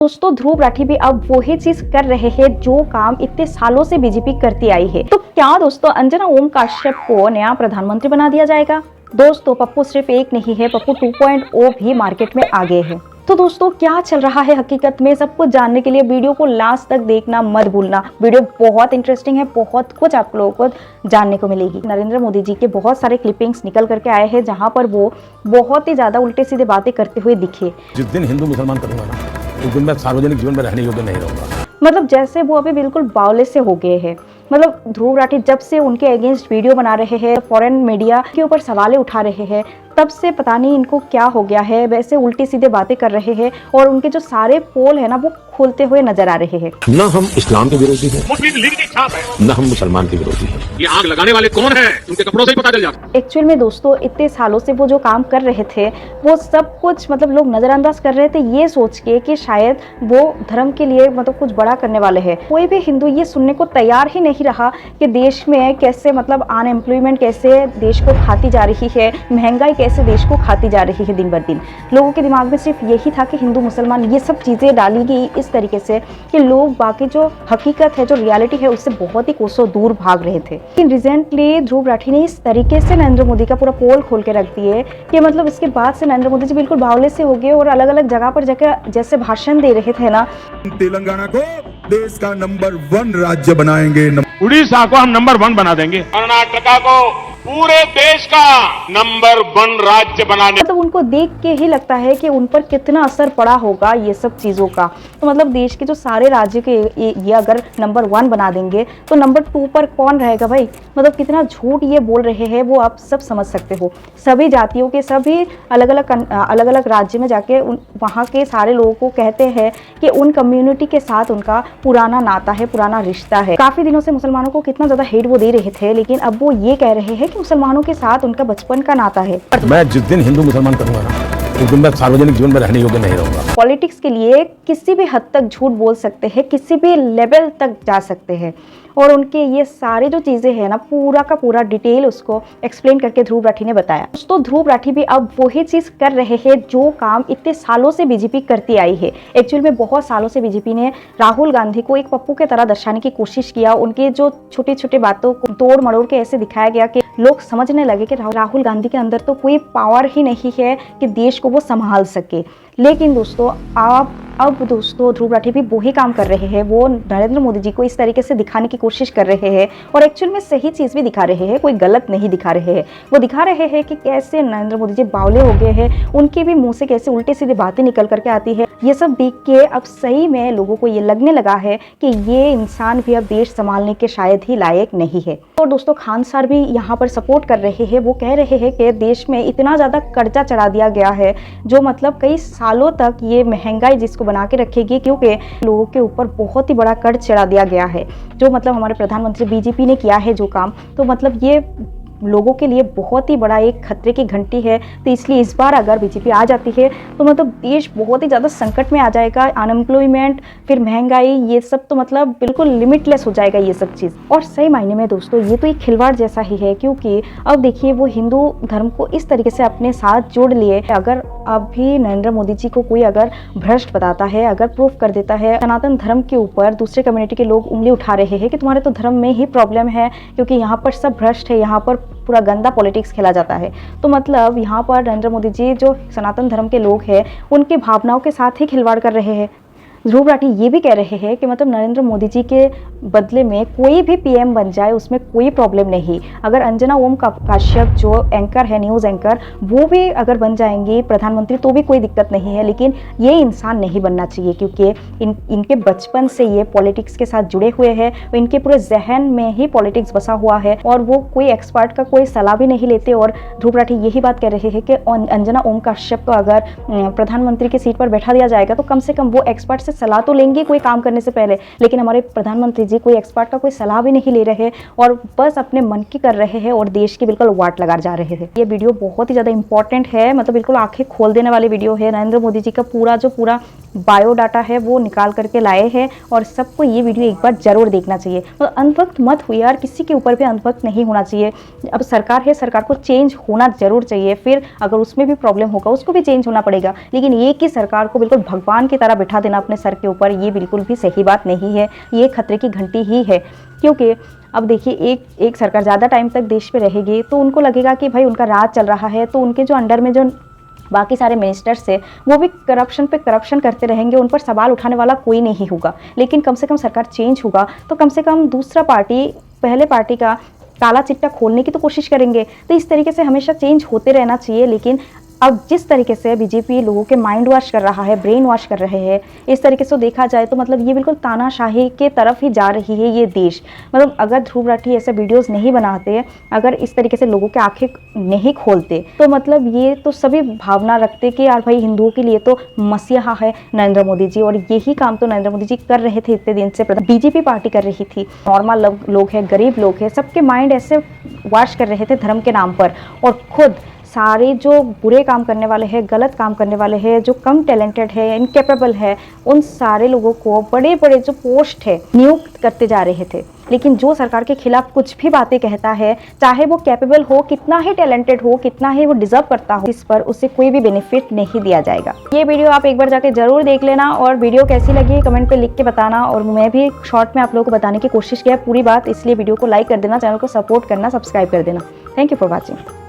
दोस्तों ध्रुव राठी भी अब वही चीज कर रहे हैं जो काम इतने सालों से बीजेपी करती आई है। तो क्या दोस्तों अंजना ओम कश्यप को नया प्रधानमंत्री बना दिया जाएगा? दोस्तों पप्पू सिर्फ एक नहीं है, पप्पू 2.0 भी मार्केट में आ गए हैं। तो दोस्तों क्या चल रहा है हकीकत में, सब कुछ जानने के लिए वीडियो को लास्ट तक देखना मत भूलना। वीडियो बहुत इंटरेस्टिंग है, बहुत कुछ आप लोगों को जानने को मिलेगी। नरेंद्र मोदी जी के बहुत सारे क्लिपिंग्स निकल करके आए हैं जहां पर वो बहुत ही ज्यादा उल्टे सीधे बातें करते हुए दिखे। जिस दिन हिंदू मुसलमान करूंगा ना उस दिन मैं सार्वजनिक जीवन में रहने योग्य नहीं रहूंगा। मतलब जैसे वो अभी बिल्कुल बावले से हो गए हैं। मतलब ध्रुव राठी जब से उनके अगेंस्ट वीडियो बना रहे हैं, फॉरेन मीडिया के ऊपर सवालें उठा रहे हैं, तब से पता नहीं इनको क्या हो गया है, वैसे उल्टी सीधे बातें कर रहे हैं और उनके जो सारे पोल है ना वो खोलते हुए नजर आ रहे हैं। न हम इस्लाम के विरोधी हैं, मुस्लिम लीग की छाप है, न हम मुसलमान के विरोधी हैं। ये आग लगाने वाले कौन हैं? उनके कपड़ों से ही पता चल जाता है। एक्चुअल में दोस्तों इतने सालों से वो जो काम कर रहे थे वो सब कुछ मतलब लोग नजरअंदाज कर रहे थे, ये सोच के कि शायद वो धर्म के लिए मतलब कुछ बड़ा करने वाले हैं। कोई भी हिंदू ये सुनने को तैयार ही नहीं रहा कि देश में कैसे मतलब अनएम्प्लॉयमेंट कैसे देश को खाती जा रही है, महंगाई कैसे देश को खाती जा रही है दिन बर दिन। लोगों के दिमाग में सिर्फ यही था कि हिंदू मुसलमान, ये सब चीज़ें डाली गई इस तरीके से कि लोग बाकी जो हकीकत है, जो रियलिटी है, उससे बहुत ही कोसों दूर भाग रहे थे। लेकिन रिसेंटली ध्रुव राठी ने इस तरीके से नरेंद्र मोदी का पूरा पोल खोल के रख दिए कि मतलब इसके बाद से नरेंद्र मोदी जी बिल्कुल बावले से हो गए और अलग अलग जगह पर जाकर जैसे भाषण दे रहे थे ना। तेलंगाना को देश का नंबर 1 राज्य बनाएंगे, उड़ीसा को हम नंबर 1 बना देंगे, कर्नाटका को पूरे देश का नंबर 1 राज्य बनाने। मतलब उनको देख के ही लगता है कि उन पर कितना असर पड़ा होगा ये सब चीज़ों का। तो मतलब देश के जो सारे राज्य के ये अगर नंबर 1 बना देंगे तो नंबर 2 पर कौन रहेगा भाई? मतलब कितना झूठ ये बोल रहे हैं वो आप सब समझ सकते हो। सभी जातियों के सभी अलग अलग राज्य में जाके वहाँ के सारे लोगों को कहते हैं कि उन कम्युनिटी के साथ उनका पुराना नाता है, पुराना रिश्ता है। काफ़ी दिनों से मुसलमानों को कितना ज़्यादा हेट वो दे रहे थे, लेकिन अब वो ये कह रहे हैं कि मुसलमानों के साथ उनका बचपन का नाता है। मैं जिस दिन हिंदू मुसलमान करूंगा ना उस दिन मैं सार्वजनिक जीवन में रहने योग्य नहीं रहूंगा। पॉलिटिक्स के लिए किसी भी हद तक झूठ बोल सकते हैं, किसी भी लेवल तक जा सकते हैं और उनके ये सारी जो चीज़ें हैं ना पूरा का पूरा डिटेल उसको एक्सप्लेन करके ध्रुव राठी ने बताया। तो ध्रुव राठी भी अब वही चीज़ कर रहे हैं जो काम इतने सालों से बीजेपी करती आई है। एक्चुअल में बहुत सालों से बीजेपी ने राहुल गांधी को एक पप्पू की तरह दर्शाने की कोशिश किया। उनके जो छोटी छोटी बातों को तोड़ मड़ोड़ के ऐसे दिखाया गया कि लोग समझने लगे कि राहुल गांधी के अंदर तो कोई पावर ही नहीं है कि देश को वो संभाल सके। लेकिन दोस्तों अब दोस्तों ध्रुव राठी भी वही काम कर रहे हैं। वो नरेंद्र मोदी जी को इस तरीके से दिखाने की कोशिश कर रहे हैं और एक्चुअल में सही चीज़ भी दिखा रहे हैं, कोई गलत नहीं दिखा रहे हैं। वो दिखा रहे हैं कि कैसे नरेंद्र मोदी जी बावले हो गए हैं, उनके भी मुंह से कैसे उल्टे सीधे बातें निकल करके आती है। ये सब देख के अब सही में लोगों को ये लगने लगा है कि ये इंसान भी अब देश संभालने के शायद ही लायक नहीं है। और दोस्तों खान सर भी यहाँ पर सपोर्ट कर रहे हैं। वो कह रहे हैं कि देश में इतना ज़्यादा कर्जा चढ़ा दिया गया है जो मतलब कई सालों तक ये महंगाई जिसको बना के रखेगी, क्योंकि लोगों के ऊपर बहुत ही बड़ा कर्ज चढ़ा दिया गया है। जो मतलब हमारे प्रधानमंत्री बीजेपी ने किया है जो काम, तो मतलब ये लोगों के लिए बहुत ही बड़ा एक खतरे की घंटी है। तो इसलिए इस बार अगर बीजेपी आ जाती है तो मतलब देश बहुत ही ज़्यादा संकट में आ जाएगा। अनएम्प्लॉयमेंट, फिर महंगाई, ये सब तो मतलब बिल्कुल लिमिटलेस हो जाएगा ये सब चीज़। और सही मायने में दोस्तों ये तो एक खिलवाड़ जैसा ही है, क्योंकि अब देखिए वो हिंदू धर्म को इस तरीके से अपने साथ जोड़ लिए। अगर अभी नरेंद्र मोदी जी को कोई अगर भ्रष्ट बताता है, अगर प्रूफ कर देता है सनातन धर्म के ऊपर, दूसरे कम्युनिटी के लोग उंगली उठा रहे हैं कि तुम्हारे तो धर्म में ही प्रॉब्लम है क्योंकि यहाँ पर सब भ्रष्ट है, यहाँ पर पूरा गंदा पॉलिटिक्स खेला जाता है। तो मतलब यहाँ पर नरेंद्र मोदी जी जो सनातन धर्म के लोग हैं उनकी भावनाओं के साथ ही खिलवाड़ कर रहे हैं। ध्रुव राठी ये भी कह रहे हैं कि मतलब नरेंद्र मोदी जी के बदले में कोई भी पीएम बन जाए उसमें कोई प्रॉब्लम नहीं। अगर अंजना ओम कश्यप जो एंकर है, न्यूज़ एंकर, वो भी अगर बन जाएंगे प्रधानमंत्री तो भी कोई दिक्कत नहीं है। लेकिन ये इंसान नहीं बनना चाहिए क्योंकि इनके बचपन से ये पॉलिटिक्स के साथ जुड़े हुए हैं, इनके पूरे जहन में ही पॉलिटिक्स बसा हुआ है और वो कोई एक्सपर्ट का कोई सलाह भी नहीं लेते। और ध्रुव राठी यही बात कह रहे हैं कि अंजना ओम कश्यप को अगर प्रधानमंत्री की सीट पर बैठा दिया जाएगा तो कम से कम वो एक्सपर्ट सलाह तो लेंगे कोई काम करने से पहले। लेकिन हमारे प्रधानमंत्री जी कोई एक्सपर्ट का कोई सलाह भी नहीं ले रहे और बस अपने मन की कर रहे हैं और देश की बिल्कुल वाट लगा जा रहे हैं। ये वीडियो बहुत ही ज़्यादा इंपॉर्टेंट है, मतलब बिल्कुल आंखें खोल देने वाली वीडियो है। नरेंद्र मोदी जी का पूरा बायोडाटा है वो निकाल करके लाए हैं और सबको ये वीडियो एक बार ज़रूर देखना चाहिए। तो अनवक्त मत हुई यार, किसी के ऊपर भी अनवक्त नहीं होना चाहिए। अब सरकार है, सरकार को चेंज होना ज़रूर चाहिए, फिर अगर उसमें भी प्रॉब्लम होगा उसको भी चेंज होना पड़ेगा, लेकिन एक ही सरकार को बिल्कुल भगवान की तरह बिठा देना अपने सर के ऊपर, ये बिल्कुल भी सही बात नहीं है। ये खतरे की घंटी ही है, क्योंकि अब देखिए एक सरकार ज़्यादा टाइम तक देश पे रहेगी तो उनको लगेगा कि भाई उनका राज चल रहा है, तो उनके जो अंडर में जो बाकी सारे मिनिस्टर्स है वो भी करप्शन पे करप्शन करते रहेंगे, उन पर सवाल उठाने वाला कोई नहीं होगा। लेकिन कम से कम सरकार चेंज होगा तो कम से कम दूसरा पार्टी पहले पार्टी का काला चिट्टा खोलने की तो कोशिश करेंगे। तो इस तरीके से हमेशा चेंज होते रहना चाहिए। लेकिन अब जिस तरीके से बीजेपी लोगों के माइंड वॉश कर रहा है, ब्रेन वॉश कर रहे हैं, इस तरीके से देखा जाए तो मतलब ये बिल्कुल तानाशाही के तरफ ही जा रही है ये देश। मतलब अगर ध्रुव राठी ऐसे वीडियोस नहीं बनाते, अगर इस तरीके से लोगों के आंखें नहीं खोलते, तो मतलब ये तो सभी भावना रखते कि यार भाई हिंदुओं के लिए तो मसीहा है नरेंद्र मोदी जी, और यही काम तो नरेंद्र मोदी जी कर रहे थे इतने दिन से। बीजेपी पार्टी कर रही थी, नॉर्मल लोग हैं, गरीब लोग हैं, सबके माइंड ऐसे वॉश कर रहे थे धर्म के नाम पर, और खुद सारे जो बुरे काम करने वाले हैं, गलत काम करने वाले हैं, जो कम टैलेंटेड है, इनकेपेबल है, उन सारे लोगों को बड़े बड़े जो पोस्ट है नियुक्त करते जा रहे थे। लेकिन जो सरकार के खिलाफ कुछ भी बातें कहता है, चाहे वो कैपेबल हो, कितना ही टैलेंटेड हो, कितना ही वो डिजर्व करता हो, इस पर उसे कोई भी बेनिफिट नहीं दिया जाएगा। ये वीडियो आप एक बार जाके जरूर देख लेना, और वीडियो कैसी लगी कमेंट पे लिख के बताना। और मैं भी शॉर्ट में आप लोगों को बताने की कोशिश किया पूरी बात, इसलिए वीडियो को लाइक कर देना, चैनल को सपोर्ट करना, सब्सक्राइब कर देना। Thank you for watching.